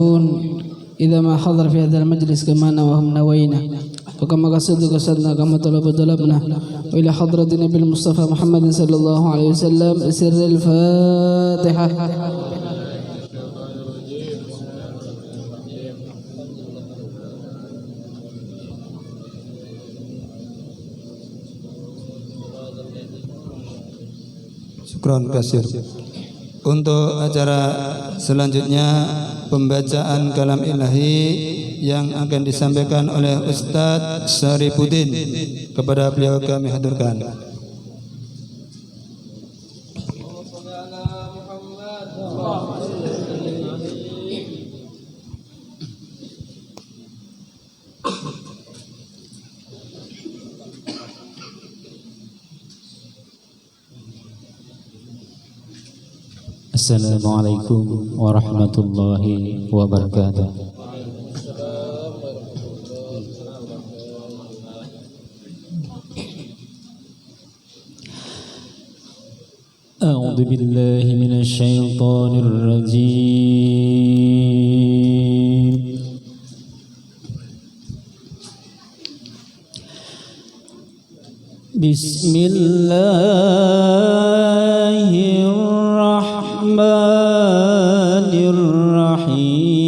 إذا ما حضر في هذا المجلس كما نواهم نوينا وكما قصدنا كما طلبنا وإلى حضرة النبي المصطفى محمد صلى الله عليه وسلم سر الفاتحة. Syukran kasir. Untuk acara selanjutnya pembacaan kalam ilahi yang akan disampaikan oleh Ustadz Syarifuddin. Kepada beliau kami haturkan. Assalamualaikum warahmatullahi wabarakatuh. A'udzu billahi minasy syaithanir rajim. Bismillahirrahmanirrahim.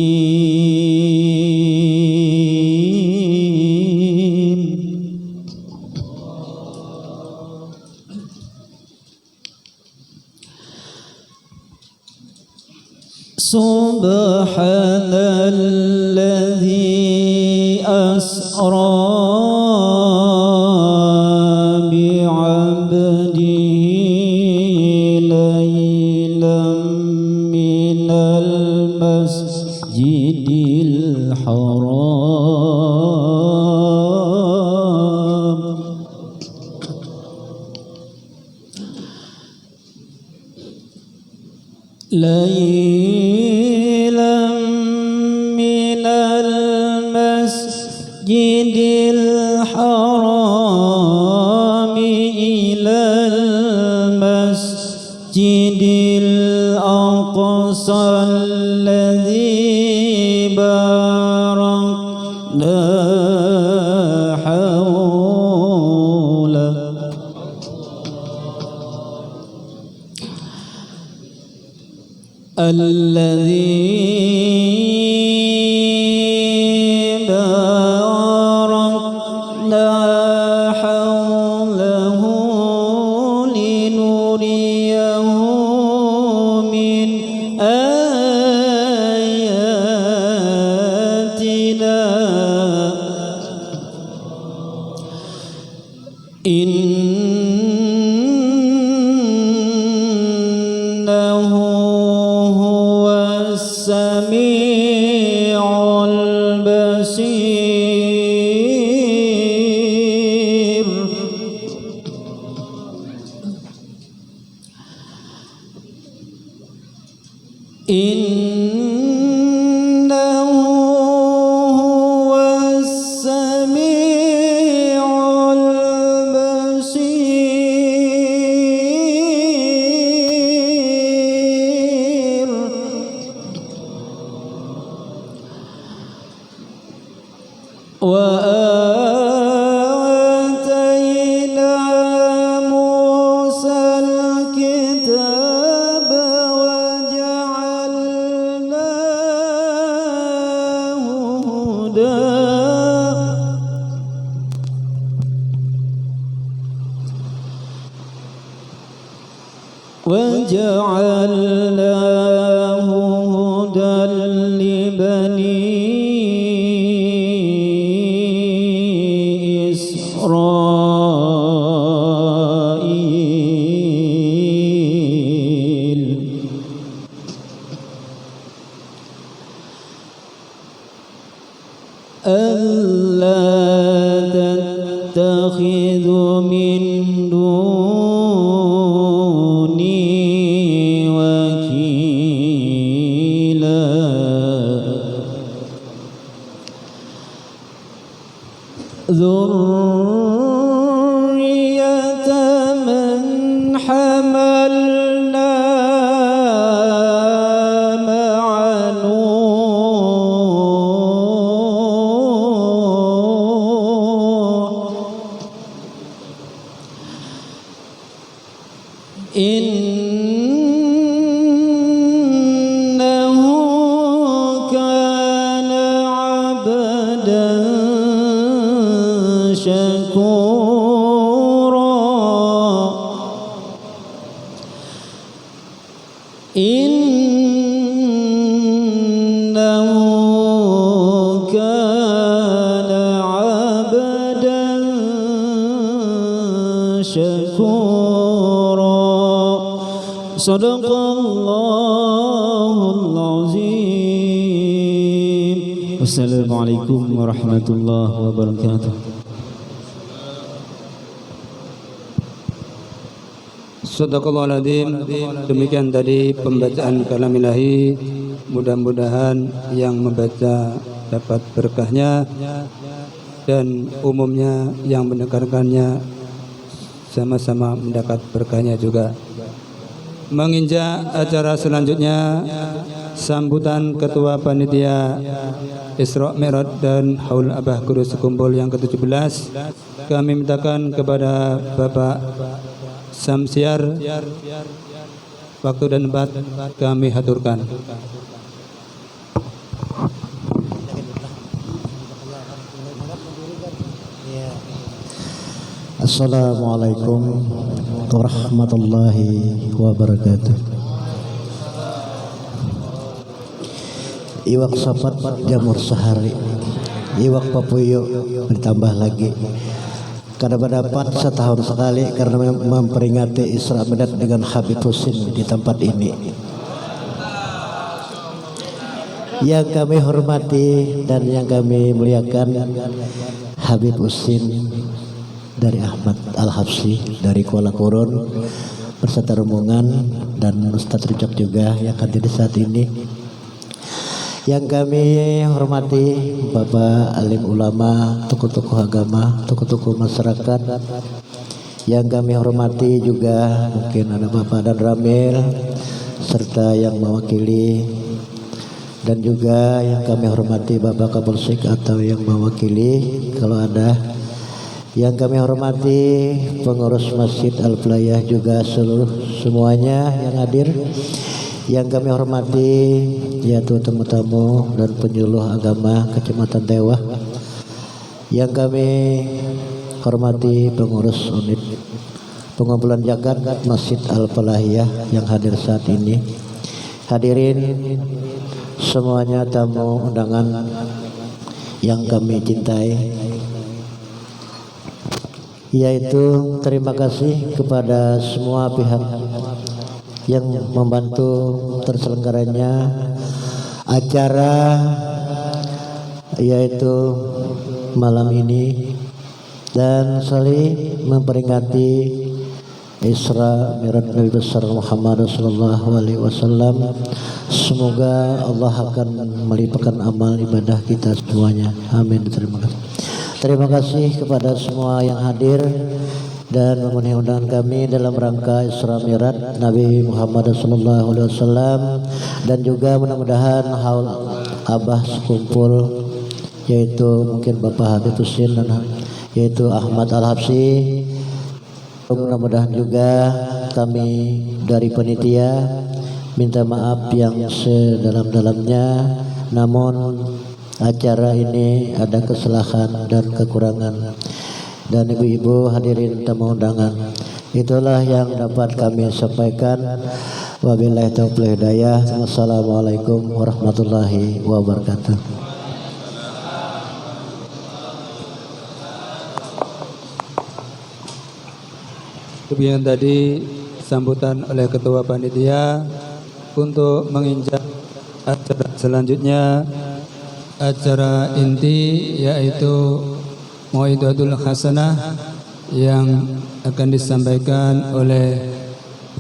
Subhanalladzi asra ليلا من المسجد الحرام إلى المسجد الأقصى الذي باركنا حوله الذي باركنا حوله لنريه من آياتنا إنه هو السميع البصير. إنه هو السميع البصير. وآتينا موسى الكتاب وجعلناه هدى لبني إسرائيل. ألا تتخذوا من دوني وكيلا ذرية من حملنا مع نوح Sadaqallahul azim. Wassalamualaikum warahmatullahi wabarakatuh. Shadaqallahul adzim. Demikian tadi pembacaan kalam ilahi. Mudah-mudahan yang membaca dapat berkahnya dan umumnya yang mendengarkannya sama-sama mendapat berkahnya juga. Menginjak acara selanjutnya, sambutan Ketua Panitia Isra Mi'raj dan Haul Abah Guru Sekumpul yang ke-17, kami mintakan kepada Bapak Samsiar waktu dan tempat kami haturkan. Assalamualaikum warahmatullahi wabarakatuh. Iwak sapat jamur sehari, iwak papuyo ditambah lagi. Karena mendapat setahun sekali karena memperingati Isra Mi'raj dengan Habib Husin di tempat ini. Yang kami hormati dan yang kami muliakan, Habib Husin dari Ahmad Al-Habsyi dari Kuala Kurun beserta rombongan dan Ustadz Rujak juga yang hadir di saat ini. Yang kami hormati Bapak alim ulama, tokoh-tokoh agama, tokoh-tokoh masyarakat. Yang kami hormati juga mungkin ada Bapak dan Ramil serta yang mewakili, dan juga yang kami hormati Bapak Kapolsek atau yang mewakili kalau ada. Yang kami hormati pengurus Masjid Al-Falah juga semuanya yang hadir. Yang kami hormati yaitu tamu-tamu dan penyuluh agama Kecamatan Tewah. Yang kami hormati pengurus unit pengumpulan zakat Masjid Al-Falahiyah yang hadir saat ini. Hadirin semuanya, tamu undangan yang kami cintai, yaitu terima kasih kepada semua pihak yang membantu terselenggaranya acara yaitu malam ini dan saling memperingati Isra Mi'raj Nabi besar Muhammad sallallahu alaihi wasallam. Semoga Allah akan melimpahkan amal ibadah kita semuanya. Amin. Terima kasih. Terima kasih kepada semua yang hadir dan memenuhi undangan kami dalam rangka Isra Mi'raj Nabi Muhammad sallallahu alaihi wasallam, dan juga mudah-mudahan haul Abah sekumpul yaitu mungkin Bapak Habib Husin dan yaitu Ahmad Al-Habsyi. Mudah-mudahan juga kami dari panitia minta maaf yang sedalam-dalamnya, namun acara ini ada kesalahan dan kekurangan. Dan ibu-ibu hadirin tamu undangan, itulah yang dapat kami sampaikan. Wabillahi taufiq hidayah. Wassalamualaikum warahmatullahi wabarakatuh. Kemudian tadi sambutan oleh Ketua Panitia untuk menginjak acara selanjutnya, acara inti yaitu Mau'idatul Hasanah yang akan disampaikan oleh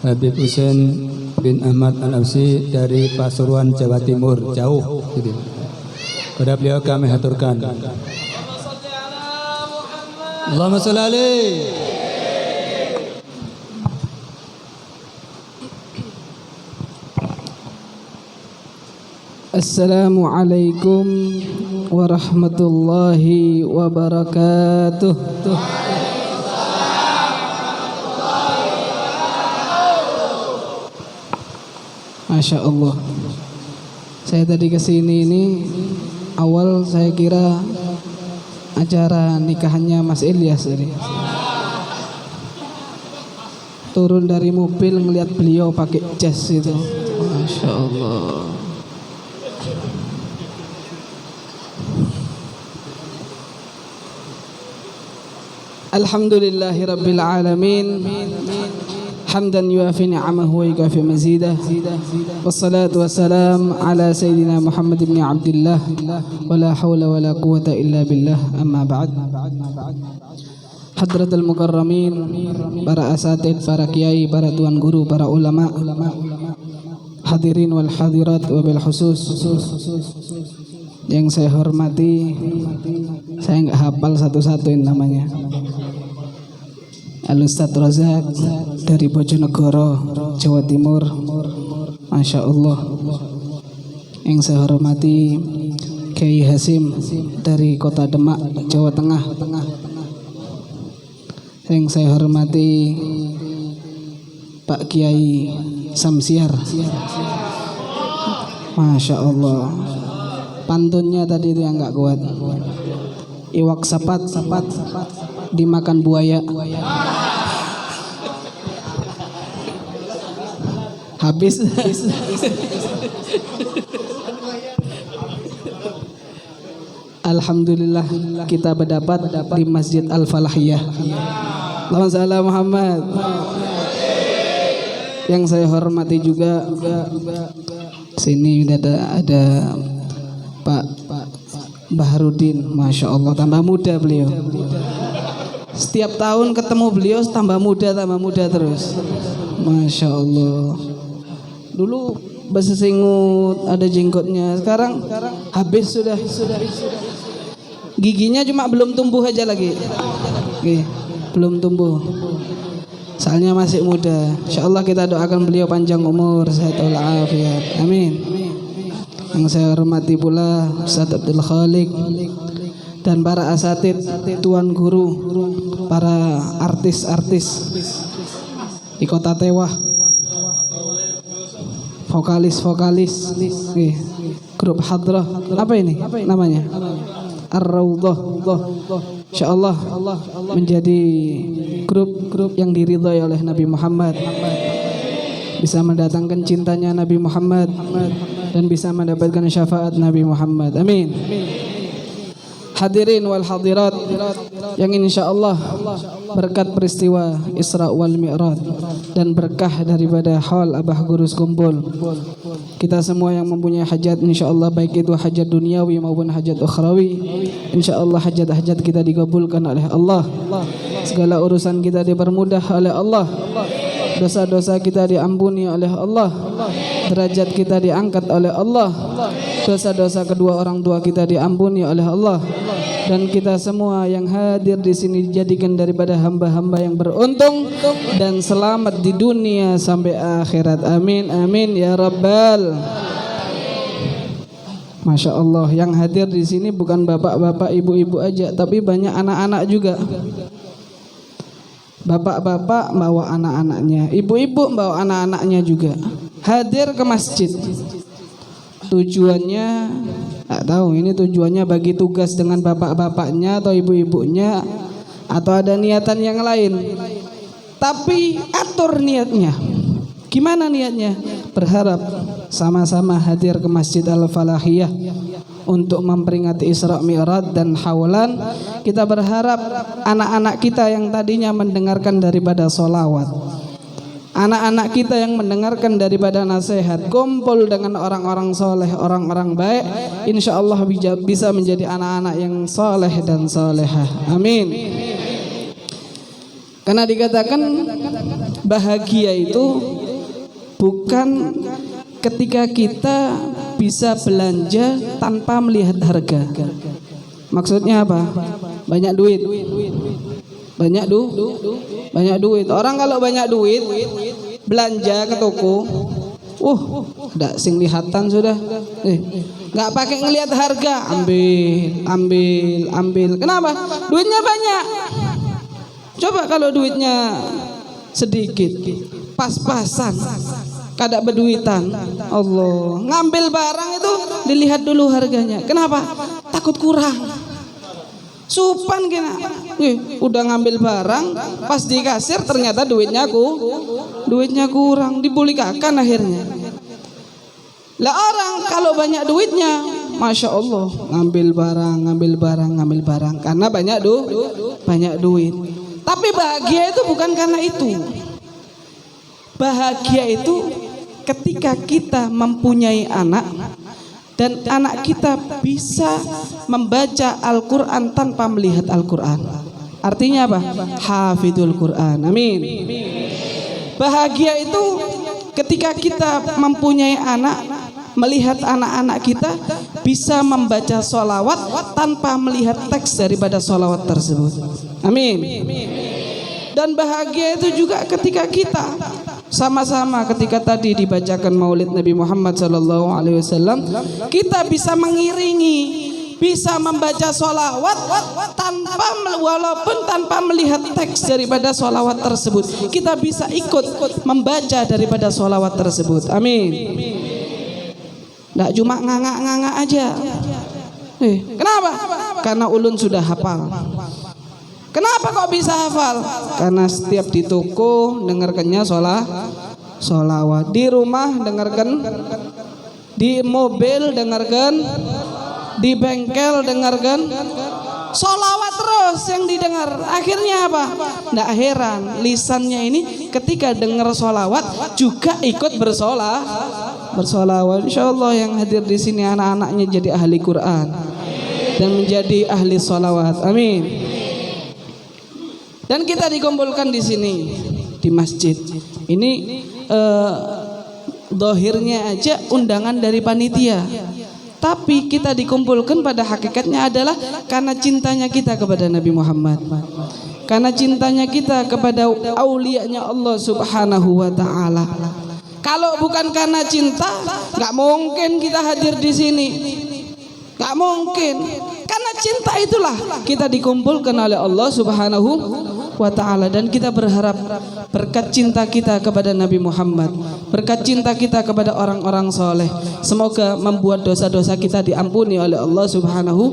Habib Husin bin Ahmad Al-Habsyi dari Pasuruan, Jawa Timur, jauh. Kepada beliau kami haturkan. Allahumma sholli alaihi. Assalamualaikum warahmatullahi wabarakatuh. Masya Allah. Saya tadi kesini ini awal saya kira acara nikahannya Mas Ilyas tadi. Turun dari mobil ngelihat beliau pakai jas itu. Masya Allah. Alhamdulillahi rabbil alamin. حمدا يوافي نعمه ويكافئ مزيده والصلاة والسلام على سيدنا محمد بن عبد الله ولا حول ولا قوة إلا بالله أما بعد Hadratul Mukarramin, para asatid, para kiai, para tuan guru, para ulama, hadirin wal hadirat wabil khusus yang saya hormati, saya nggak hafal satu-satuin namanya, Al-Ustadz Razak dari Bojonegoro, Jawa Timur, Masya Allah. Yang saya hormati Kiai Hasim dari Kota Demak, Jawa Tengah. Yang saya hormati Pak Kiai Samsiar, Masya Allah. Pantunnya tadi itu yang nggak kuat. Iwak sapat dimakan buaya. Habis. Alhamdulillah kita berdapat di Masjid Al-Falahiyah. Allahumma shalli ala Muhammad. Yang saya hormati juga sini ada Pak Baharudin, Masya Allah, tambah muda beliau. Setiap tahun ketemu beliau tambah muda terus, Masya Allah. Dulu bersesingut, ada jenggotnya, sekarang habis sudah. Giginya cuma belum tumbuh aja lagi. Oke, belum tumbuh. Soalnya masih muda. Insyaallah kita doakan beliau panjang umur, sehat walafiat. Amin. Yang saya hormati pula Ustaz Abdul Khalik dan para asatid, tuan guru, para artis-artis di Kota Tewah, vokalis, grup hadrah, apa ini namanya? Ar-Raudhah. Insyaallah menjadi grup yang diridhai oleh Nabi Muhammad, bisa mendatangkan cintanya Nabi Muhammad dan bisa mendapatkan syafaat Nabi Muhammad. Amin. Hadirin wal hadirat yang insyaallah berkat peristiwa Isra wal Mi'raj dan berkah daripada haul Abah Gurus kumpul, kita semua yang mempunyai hajat insyaallah, baik itu hajat duniawi maupun hajat ukhrawi, insyaallah hajat-hajat kita dikabulkan oleh Allah, segala urusan kita dipermudah oleh Allah, dosa-dosa kita diampuni oleh Allah, derajat kita diangkat oleh Allah, dosa-dosa kedua orang tua kita diampuni oleh Allah, dan kita semua yang hadir di sini dijadikan daripada hamba-hamba yang beruntung dan selamat di dunia sampai akhirat. Amin amin ya rabbal. Masya Allah, yang hadir di sini bukan bapak-bapak, ibu-ibu aja, tapi banyak anak-anak juga. Bapak-bapak bawa anak-anaknya, ibu-ibu bawa anak-anaknya juga hadir ke masjid. Tujuannya tak tahu, ini tujuannya bagi tugas dengan bapak-bapaknya atau ibu-ibunya, atau ada niatan yang lain. Tapi atur niatnya. Gimana niatnya? Berharap sama-sama hadir ke Masjid Al-Falahiyah untuk memperingati Isra Mi'raj dan haulan. Kita berharap anak-anak kita yang tadinya mendengarkan daripada solawat, anak-anak kita yang mendengarkan daripada nasihat, kumpul dengan orang-orang soleh, orang-orang baik, insya Allah bisa menjadi anak-anak yang soleh dan solehah. Amin. Karena dikatakan bahagia itu bukan ketika kita bisa belanja tanpa melihat harga. Maksudnya apa? Banyak duit. Banyak duit. Orang kalau banyak duit belanja ke toko, ndak sing lihatan sudah. Nggak pakai ngelihat harga, ambil. Kenapa? Duitnya banyak. Coba kalau duitnya sedikit, pas-pasan, kada berduitan, Allah, ngambil barang itu dilihat dulu harganya. Kenapa? Takut kurang. Supan kena, udah ngambil barang, pas di kasir ternyata duitnya kurang, dibulikakan akhirnya. Lah orang kalau banyak duitnya, masya Allah, ngambil barang, karena banyak duit. Tapi bahagia itu bukan karena itu. bahagia itu ketika kita mempunyai anak dan anak kita bisa membaca Al-Quran tanpa melihat Al-Quran. Artinya apa? Hafidul Quran. Amin. Bahagia itu ketika kita mempunyai anak, melihat anak-anak kita bisa membaca sholawat tanpa melihat teks daripada sholawat tersebut. Amin. Dan bahagia itu juga ketika kita sama-sama ketika tadi dibacakan Maulid Nabi Muhammad SAW, kita bisa mengiringi, bisa membaca sholawat walaupun tanpa melihat teks daripada sholawat tersebut. Kita bisa ikut membaca daripada sholawat tersebut. Amin. Tidak cuma nganga-nganga aja. Kenapa? Karena ulun sudah hafal. Kenapa kok bisa hafal? Karena setiap di toko dengarkannya sholawat, di rumah dengarkan, di mobil dengarkan, di bengkel dengarkan, sholawat terus yang didengar. Akhirnya apa? Tidak heran lisannya ini ketika dengar sholawat juga ikut bersolawat. Insyaallah yang hadir di sini anak-anaknya jadi ahli Quran dan menjadi ahli sholawat. Amin. Dan kita dikumpulkan di sini di masjid. Ini dohirnya aja undangan dari panitia. Tapi kita dikumpulkan pada hakikatnya adalah karena cintanya kita kepada Nabi Muhammad. Karena cintanya kita kepada aulianya Allah Subhanahu wa taala. Kalau bukan karena cinta, nggak mungkin kita hadir di sini. Nggak mungkin. Karena cinta itulah kita dikumpulkan oleh Allah Subhanahu wa ta'ala. Dan kita berharap berkat cinta kita kepada Nabi Muhammad, berkat cinta kita kepada orang-orang soleh, semoga membuat dosa-dosa kita diampuni oleh Allah Subhanahu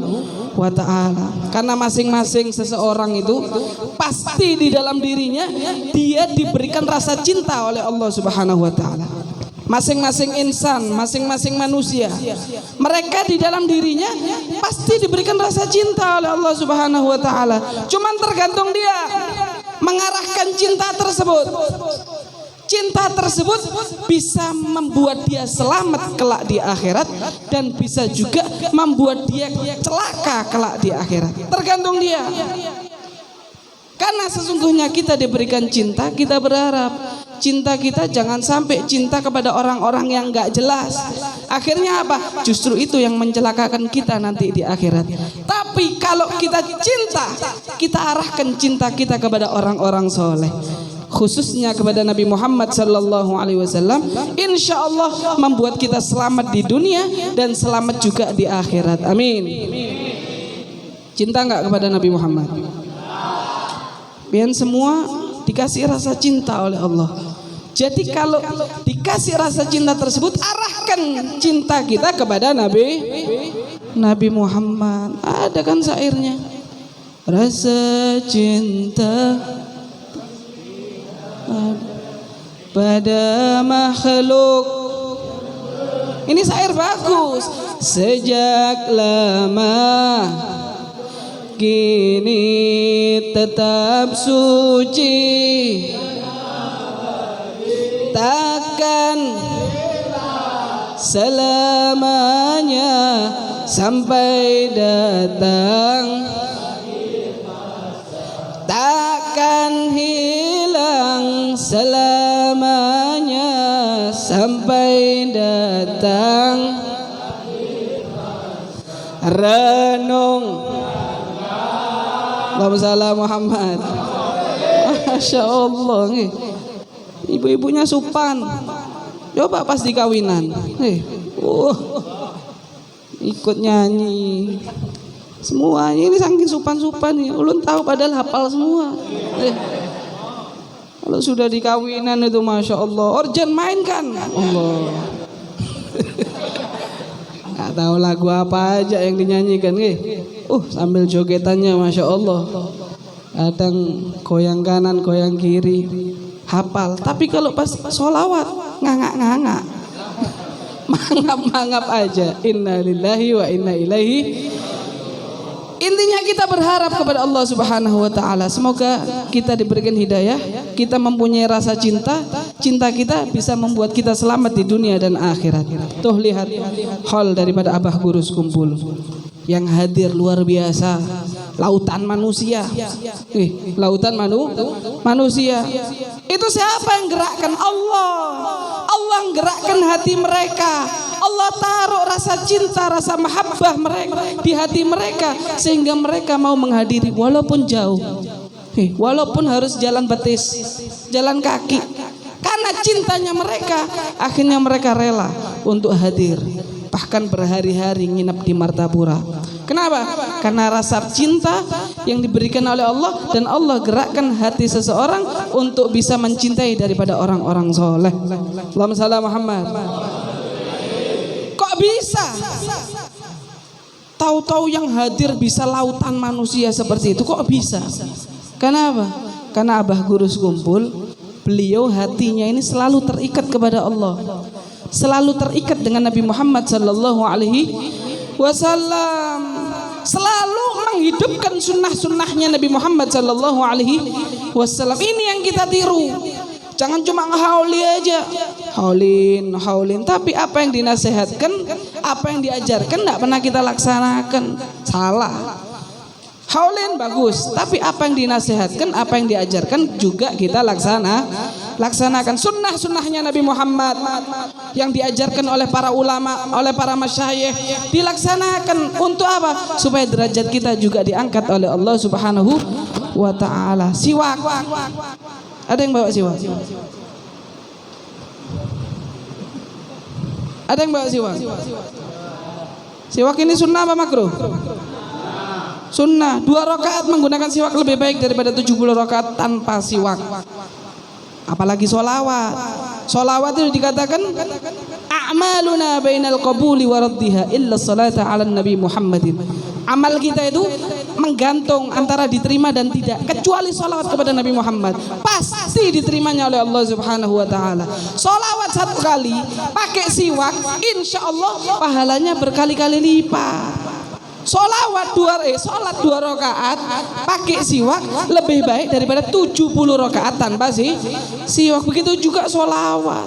wa ta'ala. Karena masing-masing seseorang itu pasti di dalam dirinya dia diberikan rasa cinta oleh Allah Subhanahu wa ta'ala. Masing-masing insan, masing-masing manusia, mereka di dalam dirinya pasti diberikan rasa cinta oleh Allah Subhanahu wa ta'ala. Cuman tergantung dia mengarahkan cinta tersebut. Cinta tersebut bisa membuat dia selamat kelak di akhirat dan bisa juga membuat dia celaka kelak di akhirat. Tergantung dia. Karena sesungguhnya kita diberikan cinta, kita berharap cinta kita jangan sampai cinta kepada orang-orang yang gak jelas. Akhirnya apa? Justru itu yang mencelakakan kita nanti di akhirat. Tapi kalau kita cinta, kita arahkan cinta kita kepada orang-orang soleh, khususnya kepada Nabi Muhammad SAW. Insya Allah membuat kita selamat di dunia dan selamat juga di akhirat. Amin. Cinta gak kepada Nabi Muhammad? Biar semua dikasih rasa cinta oleh Allah. Jadi kalau dikasih rasa cinta tersebut, arahkan cinta kita kepada Nabi Muhammad. Ada kan syairnya? Rasa cinta pada makhluk. Ini syair bagus. Sejak lama kini tetap suci, takkan selamanya sampai datang, takkan hilang selamanya sampai datang. Renung Allahumma shalli Muhammad. Masya Allah nih. Ibu-ibunya supan. Coba pas di kawinan ikut nyanyi semuanya. Ini saking supan-supan nih. Ulun tahu padahal hafal semua. Kalau sudah di kawinan itu Masya Allah, organ main kan Allah. Gak tahu lagu apa aja yang dinyanyikan sambil jogetannya Masya Allah. Kadang goyang kanan, goyang kiri, hafal. Tapi kalau pas sholawat ngangak-ngangak, mangap-mangap aja. Inna lillahi wa inna ilaihi. Intinya kita berharap kepada Allah Subhanahu wa taala, semoga kita diberikan hidayah, kita mempunyai rasa cinta, cinta kita bisa membuat kita selamat di dunia dan akhirat. Tuh lihat hal daripada Abah Gurus kumpul yang hadir luar biasa, lautan manusia. Lautan manusia. Itu siapa yang gerakkan? Allah. Allah yang gerakkan hati mereka. Allah taruh rasa cinta, rasa mahabbah mereka di hati mereka sehingga mereka mau menghadiri walaupun jauh. Walaupun harus jalan betis, jalan kaki. Karena cintanya mereka, akhirnya mereka rela untuk hadir. Bahkan berhari-hari nginap di Martapura. Kenapa? Karena rasa cinta yang diberikan oleh Allah, dan Allah gerakkan hati seseorang untuk bisa mencintai daripada orang-orang soleh. Allahumma shalli Muhammad. Kok bisa? Tahu-tahu yang hadir bisa lautan manusia seperti itu, kok bisa? Kenapa? Karena Abah Gurus kumpul, beliau hatinya ini selalu terikat kepada Allah, selalu terikat dengan Nabi Muhammad sallallahu alaihi wasallam, selalu menghidupkan sunnah-sunnahnya Nabi Muhammad sallallahu alaihi wasallam. Ini yang kita tiru. Jangan cuma ngehauli aja, haulin, tapi apa yang dinasihatkan, apa yang diajarkan tidak pernah kita laksanakan. Salah. Haulin bagus, tapi apa yang dinasihatkan, apa yang diajarkan juga kita laksanakan. Sunnah-sunnahnya Nabi Muhammad yang diajarkan oleh para ulama, oleh para masyayikh, dilaksanakan. Untuk apa? Supaya derajat kita juga diangkat oleh Allah Subhanahu wa ta'ala. Siwak. Ada yang bawa siwak? Ada yang bawa siwak? Siwak ini sunnah apa makruh? Sunnah. 2 rakaat menggunakan siwak lebih baik daripada 70 rakaat tanpa siwak. Apalagi sholawat. Sholawat itu dikatakan a'maluna bainal qabuli wa raddiha illa salata ala nabi Muhammadin. Amal kita itu menggantung antara diterima dan tidak, kecuali sholawat kepada Nabi Muhammad. Pasti diterimanya oleh Allah Subhanahu wa ta'ala. Sholawat 1 kali pakai siwak, insya Allah pahalanya berkali-kali lipat. Sholat 2 rakaat pakai siwak lebih baik daripada 70 rakaat tanpa siwak. Begitu juga sholawat.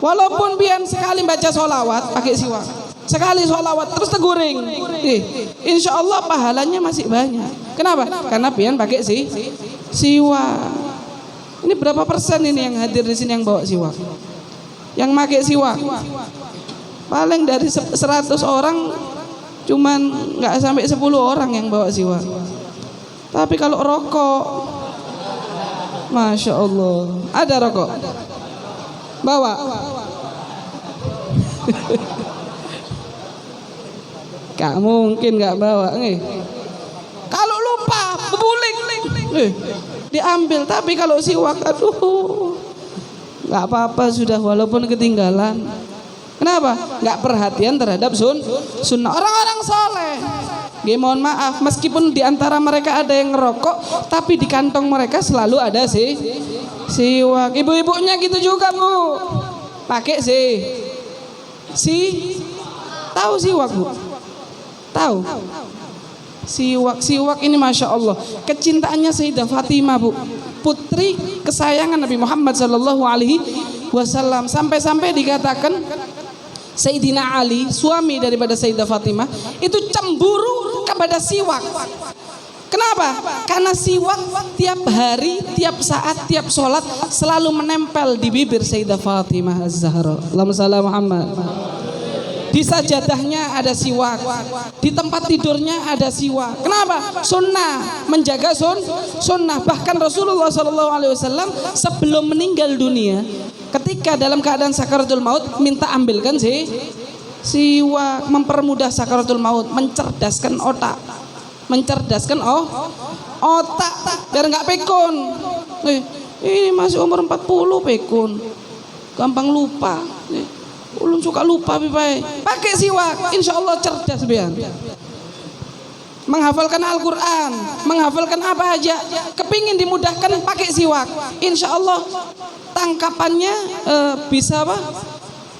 Walaupun pian sekali baca sholawat pakai siwak, sekali sholawat terus teguring, insya Allah pahalanya masih banyak. Kenapa? Karena pian pakai siwak. Ini berapa persen ini yang hadir di sini yang bawa siwak, yang pakai siwak? Paling dari 100 orang cuman nggak sampai 10 orang yang bawa siwak. Tapi kalau rokok, masya Allah, ada rokok bawa. Gak mungkin gak bawa. Kalau lupa bebulik diambil. Tapi kalau siwak, aduh, gak apa-apa sudah, walaupun ketinggalan. Kenapa? Gak perhatian terhadap sunnah orang-orang soleh. Mohon maaf, meskipun diantara mereka ada yang ngerokok, tapi di kantong mereka selalu ada siwak. Ibu-ibunya gitu juga, Bu. Pakai tahu siwak, Bu? Tahu? Siwak ini masya Allah, kecintaannya Sayyidah Fatimah, Bu, putri kesayangan Nabi Muhammad sallallahu alaihi wasallam. Sampai-sampai dikatakan Sayyidina Ali, suami daripada Sayyidah Fatimah, itu cemburu kepada siwak. Kenapa? Karena siwak tiap hari, tiap saat, tiap sholat selalu menempel di bibir Sayyidah Fatimah Az-Zahra. Allahumma shalli Muhammad. Di sajadahnya ada siwak, di tempat tidurnya ada siwak. Kenapa? Sunnah, menjaga sunnah. Bahkan Rasulullah SAW sebelum meninggal dunia, ketika dalam keadaan sakaratul maut, minta ambilkan siwak, mempermudah sakaratul maut, mencerdaskan otak, otak biar nggak pekun. Ini masih umur 40 pekun, gampang lupa. Ulun suka lupa pipai. Pakai siwak, insya Allah cerdas biar. Menghafalkan Al-Quran, menghafalkan apa aja, kepingin dimudahkan pakai siwak. Insya Allah tangkapannya bisa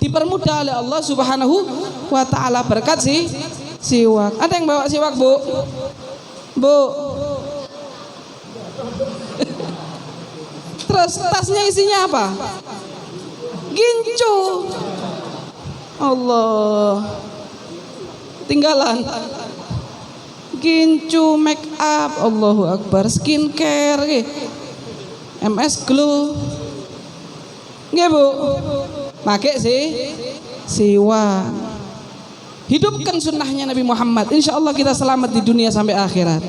dipermudah oleh Allah Subhanahu wa ta'ala berkat siwak. Ada yang bawa siwak, Bu? Bu. Terus tasnya isinya apa? Gincu. Allah. Tinggalan. Gincu, make up, Allahu Akbar, skincare, MS Glow. Nggih, Bu. Pakai siwak. Hidupkan sunnahnya Nabi Muhammad. Insya Allah kita selamat di dunia sampai akhirat.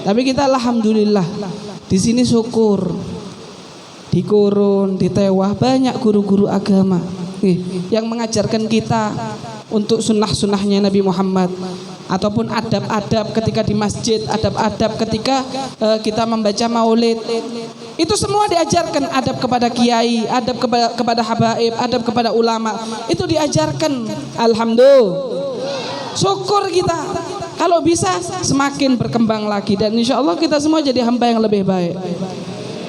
Tapi kita alhamdulillah di sini syukur. Di Kurun, di Tewah banyak guru-guru agama yang mengajarkan kita untuk sunnah-sunnahnya Nabi Muhammad, ataupun adab-adab ketika di masjid, adab-adab ketika kita membaca maulid. Itu semua diajarkan, adab kepada kiai, adab kepada habaib, adab kepada ulama. Itu diajarkan. Alhamdulillah. Syukur kita. Kalau bisa semakin berkembang lagi, dan insya Allah kita semua jadi hamba yang lebih baik.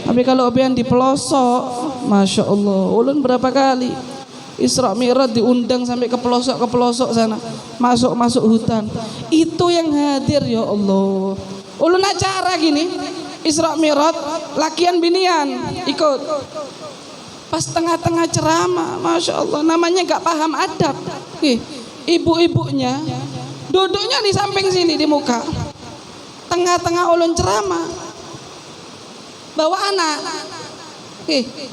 Tapi kalau obean di pelosok, masya Allah, ulun berapa kali Isra Mi'raj diundang sampai ke pelosok sana, masuk hutan. Itu yang hadir, ya Allah. Ulun acara gini, Isra Mi'raj, lakian binian ikut. Pas tengah-tengah ceramah, masya Allah, namanya gak paham adab. Ibu-ibunya duduknya di samping sini di muka. Tengah-tengah ulun ceramah, bawa anak,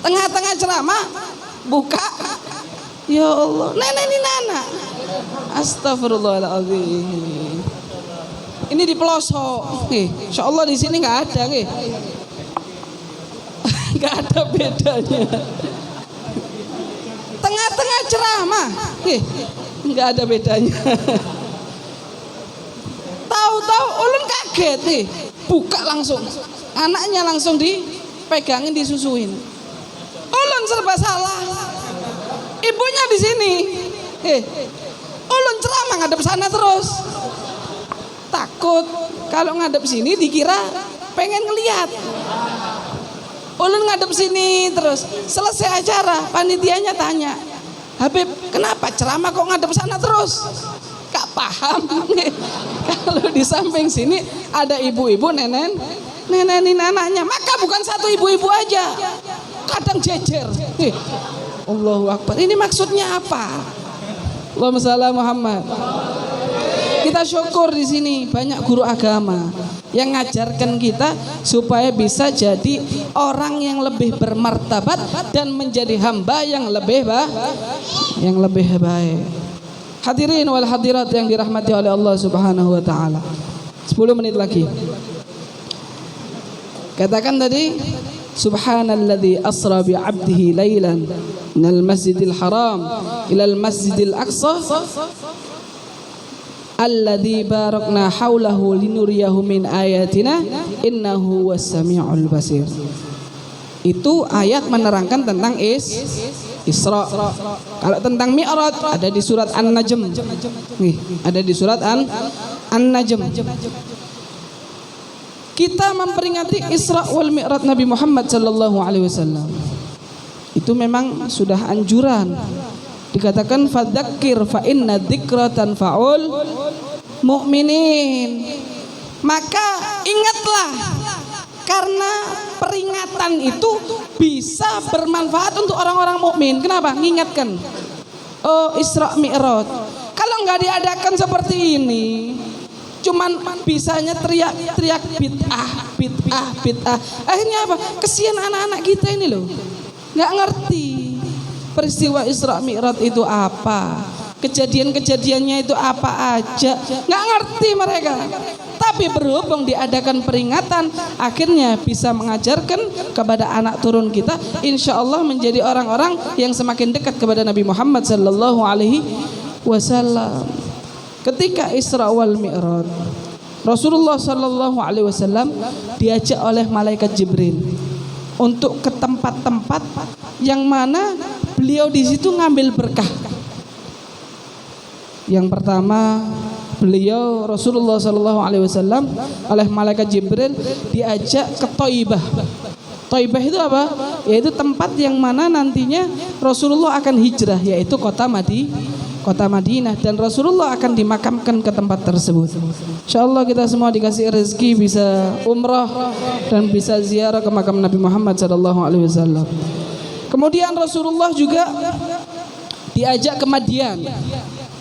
tengah-tengah ceramah buka, ya Allah, nenek ini anak, astagfirullahaladzim. Ini di pelosok, insya Allah di sini nggak ada, nggak ada bedanya. Tengah-tengah ceramah, nggak ada bedanya. Tahu-tahu ulun kaget, buka langsung. Anaknya langsung dipegangin, disusuin. Ulun serba salah. Ibunya di sini. Ulun ceramah ngadep sana terus. Takut kalau ngadep sini dikira pengen ngeliat. Ulun ngadep sini terus. Selesai acara, panitianya tanya, Habib, kenapa ceramah kok ngadep sana terus? Gak paham. Kalau di samping sini ada ibu-ibu, nenenin anaknya, maka bukan satu ibu-ibu aja, kadang jejer. Allahu Akbar. Ini maksudnya apa? Allahumma shalli Muhammad. Kita syukur di sini banyak guru agama yang ngajarkan kita supaya bisa jadi orang yang lebih bermartabat dan menjadi hamba yang lebih baik. Hadirin wal hadirat yang dirahmati oleh Allah Subhanahu wa taala. 10 menit lagi. Katakan tadi, subhanalladzi asra bi 'abdihi lailan minal masjidil haram ilal masjidil aqsa alladzi barakna haulahu linuriyahu min ayatina innahu was-sami'ul basir. Itu ayat menerangkan tentang Isra. Kalau tentang Mi'raj ada di surat An-Najm. Ada di surat An-Najm. Kita memperingati Isra wal Mi'raj Nabi Muhammad sallallahu alaihi wasallam. Itu memang sudah anjuran. Dikatakan fadzakir fa inna dzikra tanfa'ul mu'minin. Maka ingatlah, karena peringatan itu bisa bermanfaat untuk orang-orang mukmin. Kenapa? Mengingatkan. Oh, Isra Mi'raj. Kalau nggak diadakan seperti ini, cuman bisanya teriak-teriak bid'ah. Akhirnya apa? Kesian anak-anak kita ini loh, nggak ngerti peristiwa Isra Mi'raj itu apa, kejadian-kejadiannya itu apa aja, nggak ngerti mereka. Tapi berhubung diadakan peringatan, akhirnya bisa mengajarkan kepada anak turun kita, insya Allah menjadi orang-orang yang semakin dekat kepada Nabi Muhammad sallallahu alaihi wasallam. Ketika Isra wal Mi'raj, Rasulullah sallallahu alaihi wasallam diajak oleh malaikat Jibril untuk ke tempat-tempat yang mana beliau di situ ngambil berkah. Yang pertama, beliau Rasulullah sallallahu alaihi wasallam oleh malaikat Jibril diajak ke Thaibah. Thaibah itu apa? Yaitu tempat yang mana nantinya Rasulullah akan hijrah, yaitu kota kota Madinah, dan Rasulullah akan dimakamkan ke tempat tersebut. Insyaallah kita semua dikasih rezeki bisa umrah dan bisa ziarah ke makam Nabi Muhammad sallallahu alaihi wasallam. Kemudian Rasulullah juga diajak ke Madian.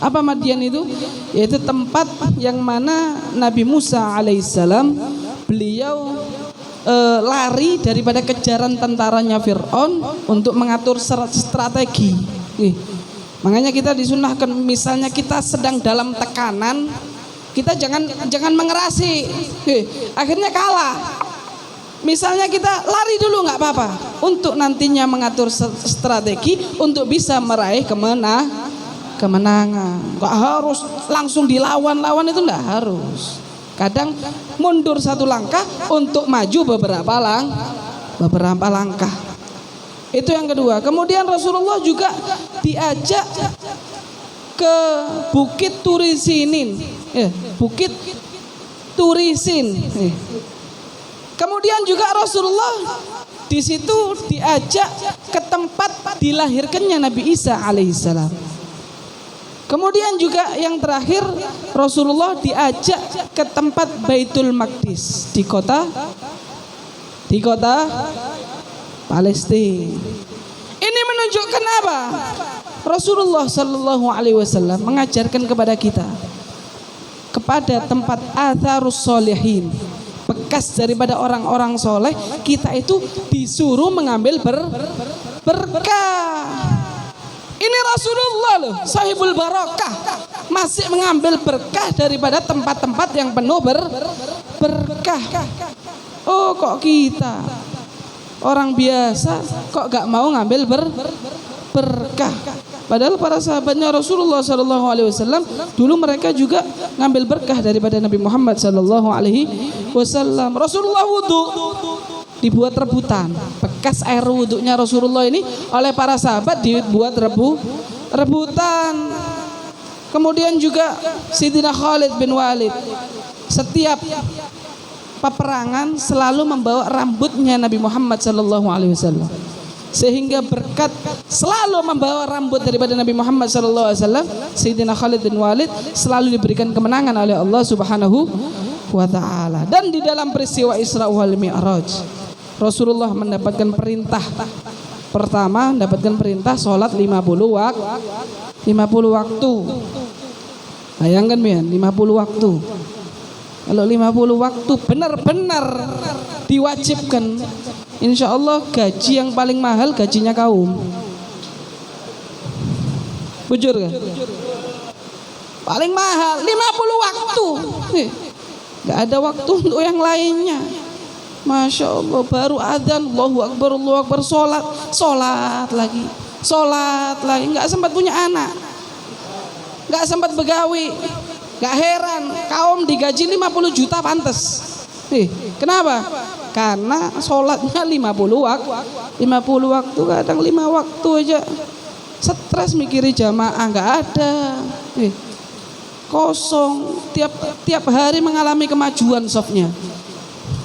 Apa Madian itu? Yaitu tempat yang mana Nabi Musa alaihissalam beliau lari daripada kejaran tentaranya Fir'aun untuk mengatur strategi. Makanya kita disunahkan, misalnya kita sedang dalam tekanan, kita jangan mengerasi, akhirnya kalah. Misalnya kita lari dulu nggak apa-apa, untuk nantinya mengatur strategi untuk bisa meraih kemenangan. Nggak harus langsung dilawan itu, nggak harus. Kadang mundur satu langkah untuk maju beberapa langkah. Itu yang kedua. Kemudian Rasulullah juga diajak ke Bukit Turisinin, Bukit Turisin. Kemudian juga Rasulullah di situ diajak ke tempat dilahirkannya Nabi Isa alaihissalam. Kemudian juga yang terakhir Rasulullah diajak ke tempat Baitul Maqdis di kota Palestina. Ini menunjukkan apa? Rasulullah sallallahu alaihi wasallam mengajarkan kepada kita kepada tempat atharus solihin, bekas daripada orang-orang soleh, kita itu disuruh mengambil berkah. Ini Rasulullah loh, sahibul barakah, masih mengambil berkah daripada tempat-tempat yang penuh berkah. Oh, kok kita orang biasa kok gak mau ngambil berkah? Padahal para sahabatnya Rasulullah sallallahu alaihi wasallam dulu mereka juga ngambil berkah daripada Nabi Muhammad sallallahu alaihi wasallam. Rasulullah wudu, dibuat rebutan. Bekas air wudunya Rasulullah ini oleh para sahabat dibuat rebutan. Kemudian juga Sayyidina Khalid bin Walid setiap peperangan selalu membawa rambutnya Nabi Muhammad sallallahu alaihi wasallam. Sehingga berkat selalu membawa rambut daripada Nabi Muhammad sallallahu alaihi wasallam, Sayyidina Khalid bin Walid selalu diberikan kemenangan oleh Allah Subhanahu wa taala. Dan di dalam peristiwa Isra wal Mi'raj, Rasulullah mendapatkan perintah. Pertama, mendapatkan perintah salat 50 waktu. Bayangkan ya, 50 waktu. Kalau 50 waktu benar-benar diwajibkan, insya Allah gaji yang paling mahal gajinya kaum. Bujur kan? Paling mahal 50 waktu. Gak ada waktu untuk yang lainnya. Masya Allah, baru adzan, Allahu Akbar, sholat lagi, nggak sempat punya anak, nggak sempat begawi. Gak heran kaum digaji 50 juta pantes. Kenapa? Karena sholatnya 50 waktu, kadang 5 waktu aja. Stres mikiri jamaah nggak ada. Kosong, tiap hari mengalami kemajuan softnya.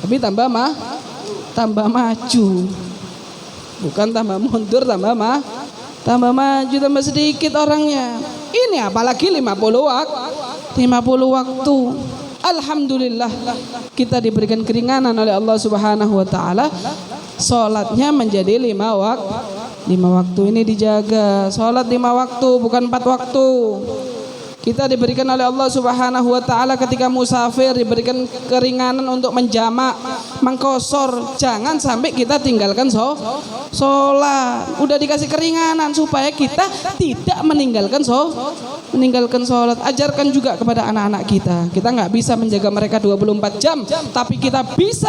Tapi tambah maju. Bukan tambah mundur, tambah maju, tambah sedikit orangnya. Ini apalagi 50 waktu. Alhamdulillah kita diberikan keringanan oleh Allah Subhanahu wa taala. Salatnya menjadi 5 waktu ini dijaga. Salat 5 waktu bukan 4 waktu. Kita diberikan oleh Allah Subhanahu wa taala ketika musafir diberikan keringanan untuk menjamak, mengqosor. Jangan sampai kita tinggalkan salat. Udah dikasih keringanan supaya kita tidak meninggalkan salat. Ajarkan juga kepada anak-anak kita. Kita nggak bisa menjaga mereka 24 jam, tapi kita bisa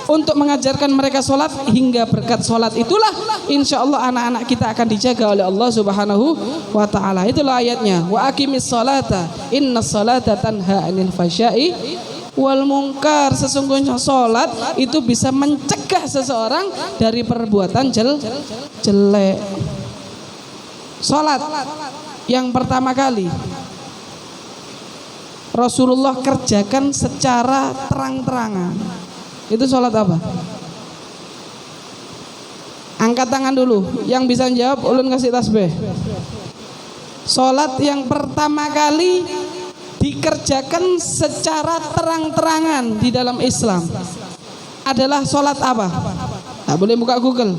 untuk mengajarkan mereka salat, hingga berkat salat itulah insya Allah anak-anak kita akan dijaga oleh Allah Subhanahu wa taala. Itulah ayatnya, wa aqimis salata innas salata tanha 'anil fasya'i wal munkar. Sesungguhnya salat itu bisa mencegah seseorang dari perbuatan jelek. Salat yang pertama kali Rasulullah kerjakan secara terang-terangan, itu salat apa? Angkat tangan dulu, yang bisa jawab ulun kasih tasbih. Salat yang pertama kali dikerjakan secara terang-terangan di dalam Islam adalah salat apa? Nah, boleh buka Google.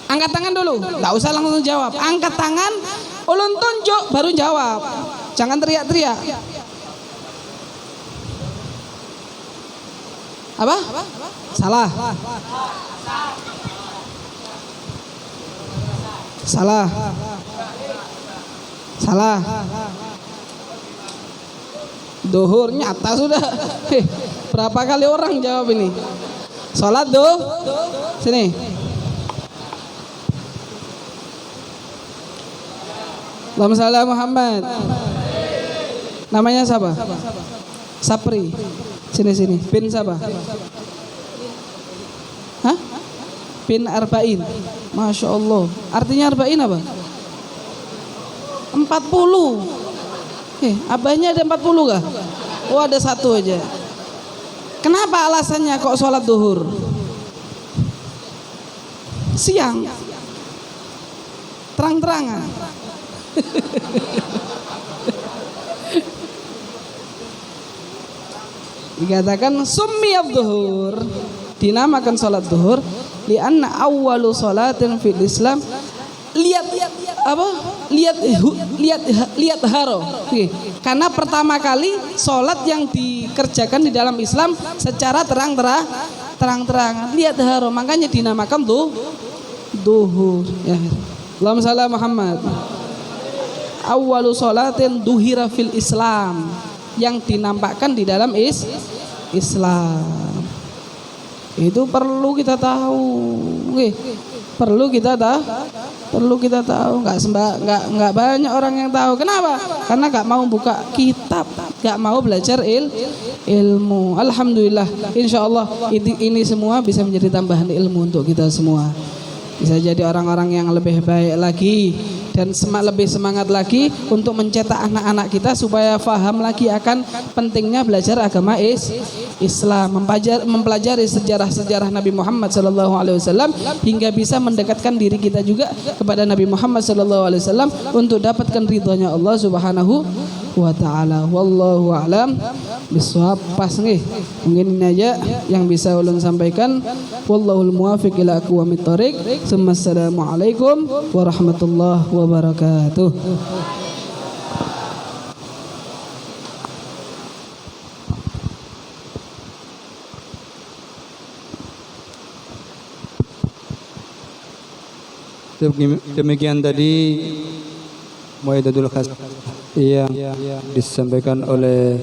Angkat tangan dulu, nggak usah langsung jawab. Angkat tangan, ulun tunjuk baru jawab. Jangan teriak-teriak. Apa? Salah. Salah. Salah. Duhur nyata sudah. Berapa kali orang jawab ini? Salat sini. Allahumma shalli ala Muhammad. Namanya siapa? Sapri. Sini. Bin siapa? Hah? Bin Arba'in. Masya Allah. Artinya Arba'in apa? 40. Abahnya ada 40 kah? Oh, ada satu aja. Kenapa alasannya kok sholat duhur? Siang. Terang-terangan. Dikatakan summiyad duhur, dinamakan salat duhur lianna awwalu salatin fil Islam. Lihat apa? Lihat haro. Karena pertama kali salat yang dikerjakan di dalam Islam secara terang-terangan. Lihat haro, makanya dinamakan duhur. Ya. Allahumma shalli ala Muhammad. Awwalu salatin duhira fil Islam, yang dinampakkan di dalam Islam. Itu perlu kita tahu. Perlu kita tahu. Nggak banyak orang yang tahu. Kenapa? Karena nggak mau buka kitab, nggak mau belajar ilmu. Alhamdulillah, insya Allah ini semua bisa menjadi tambahan ilmu untuk kita semua. Bisa jadi orang-orang yang lebih baik lagi dan lebih semangat lagi untuk mencetak anak-anak kita supaya faham lagi akan pentingnya belajar agama Islam, mempelajari sejarah-sejarah Nabi Muhammad SAW hingga bisa mendekatkan diri kita juga kepada Nabi Muhammad SAW untuk dapatkan ridhonya Allah Subhanahu wa ta'ala. Wallahu a'lam bishawab. Pas nih, mungkin ini aja yang bisa ulun sampaikan. Wallahul muwafiq ila aqwamit thoriq. Assalamualaikum warahmatullahi wabarakatuh. Demikian tadi Muaidatul Khas yang disampaikan oleh